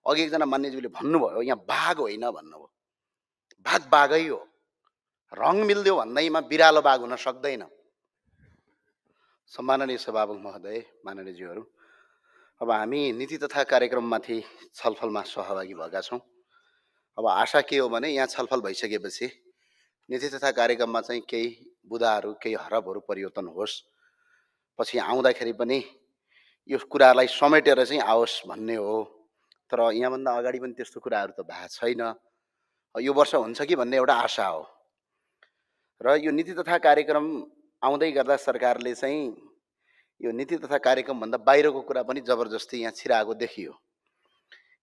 अघि एकजना मान्यज्यूले भन्नुभयो यहाँ बाघ होइन भन्नुभयो। बाघ बाघै हो, रङ मिल्दियो भन्दैमा बिरालो बाघ हुन सक्दैन। सम्माननीय सभामुख महोदय, माननीयज्यूहरू, अब हामी नीति तथा कार्यक्रममाथि छलफलमा सहभागी भएका छौँ। अब आशा के हो भने यहाँ छलफल भइसकेपछि नीति तथा कार्यक्रममा चाहिँ केही बुदाहरू, केही हरफहरू परिवर्तन होस्, पछि आउँदाखेरि पनि यो कुरालाई समेटेर चाहिँ आओस् भन्ने हो। तर यहाँभन्दा अगाडि पनि त्यस्तो कुराहरू त भएको छैन। यो वर्ष हुन्छ कि भन्ने एउटा आशा हो। र यो नीति तथा कार्यक्रम आउँदै गर्दा सरकारले चाहिँ यो नीति तथा कार्यक्रमभन्दा बाहिरको कुरा पनि जबरजस्ती यहाँ छिराएको देखियो।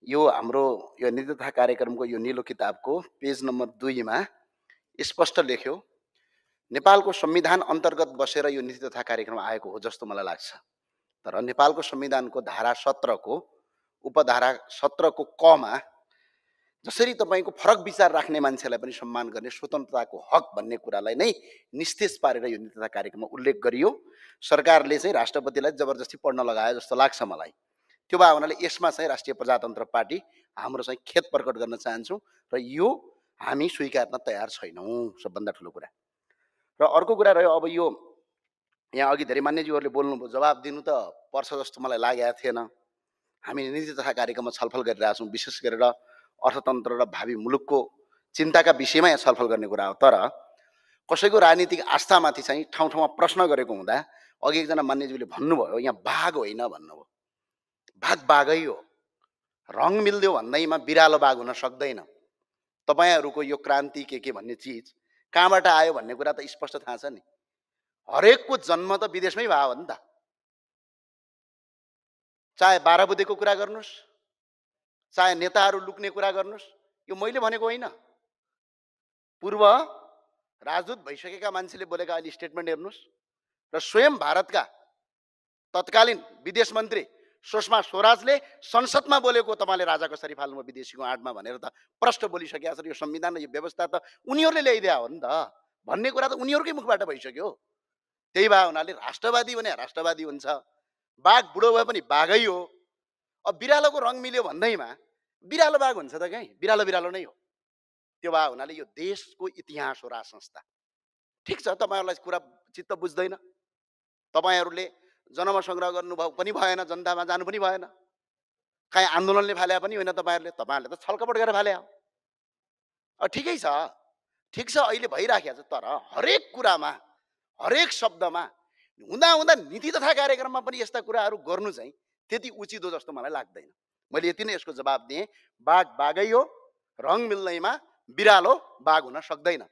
यो हाम्रो यो नीति तथा कार्यक्रमको यो निलो किताबको पेज नम्बर 2 मा स्पष्ट लेख्यो, नेपालको संविधान अन्तर्गत बसेर यो नीति तथा कार्यक्रम आएको हो जस्तो मलाई लाग्छ। तर नेपालको संविधानको धारा 17 को उपधारा 17 को क मा जसरी तपाईको फरक विचार राख्ने मान्छेलाई पनि सम्मान गर्ने स्वतन्त्रताको हक भन्ने कुरालाई नै निस्तेज पारेर यो नीति तथा कार्यक्रममा उल्लेख गरियो। सरकारले चाहिँ राष्ट्रपतिलाई जबरजस्ती पढ्न लगायो जस्तो लाग्छ मलाई। त्यो भावनाले यसमा चाहिँ राष्ट्रिय प्रजातन्त्र पार्टी हाम्रो चाहिँ खेद प्रकट गर्न चाहन्छौँ र यो हामी स्वीकार्न तयार छैनौँ, सबभन्दा ठुलो कुरा। र अर्को कुरा रह्यो, अब यो यहाँ अघि धेरै मान्यज्यूहरूले बोल्नुभयो, जवाब दिनु त पर्छ जस्तो मलाई लागेको थिएन। हामी नीति तथा कार्यक्रममा छलफल गरिरहेका छौँ, विशेष गरेर अर्थतन्त्र र भावी मुलुकको चिन्ताका विषयमा यहाँ छलफल गर्ने कुरा हो। तर कसैको राजनीतिक आस्थामाथि चाहिँ ठाउँ ठाउँमा प्रश्न गरेको हुँदा अघि एकजना मान्यज्यूले भन्नुभयो यहाँ बाघ होइन भन्नुभयो। बाघ बाघै हो, रङ मिल्दियो भन्दैमा बिरालो बाघ हुन सक्दैन। तपाईहरूको यो क्रान्ति के भन्ने चिज कहाँबाट आयो भन्ने कुरा त स्पष्ट थाहा छ नि। हरेकको जन्म त विदेशमै भयो हो नि त। चाहे 12 बुधेको कुरा गर्नुस्, चाहे नेताहरू लुक्ने कुरा गर्नुस्, यो मैले भनेको होइन। पूर्व राजदूत भइसकेका मान्छेले बोलेका अहिले स्टेटमेन्ट हेर्नुस् र स्वयं भारतका तत्कालीन विदेश मन्त्री सुषमा स्वराजले संसदमा बोलेको तपाईले राजा कसरी फाल्नु विदेशीको आडमा भनेर त प्रष्ट बोलिसकेका छन्। यो संविधान र यो व्यवस्था त उनीहरूले ल्याइदिया हो नि त भन्ने कुरा त उनीहरूकै मुखबाट भइसक्यो। त्यही भए हुनाले राष्ट्रवादी भने राष्ट्रवादी हुन्छ, बाघ बुढो भए पनि बाघै हो। अब बिरालोको रङ मिल्यो भन्दैमा बिरालो बाघ हुन्छ त कहीँ, बिरालो बिरालो नै हो। त्यो भए हुनाले यो देशको इतिहास हो राज संस्था। ठिक छ, तपाईहरुलाई कुरा चित्त बुझ्दैन, तपाईहरुले जन्म संग्रह गर्नु पनि भएन, जनतामा जानु पनि भएन, काहीँ आन्दोलनले फाल्या पनि होइन। तपाईहरुले त छलकपट गरेर फाल्या हो। ठिकै छ, ठिक छ, अहिले भइराखेको छ। तर हरेक कुरामा, हरेक शब्दमा हुँदा हुँदा नीति तथा कार्यक्रममा पनि यस्ता कुराहरू गर्नु चाहिँ त्यति उचित हो जस्तो मलाई लाग्दैन। मैले यति नै यसको जवाब दिएँ। बाघ बाघै हो, रङ मिल्दैमा बिरालो बाघ हुन सक्दैन।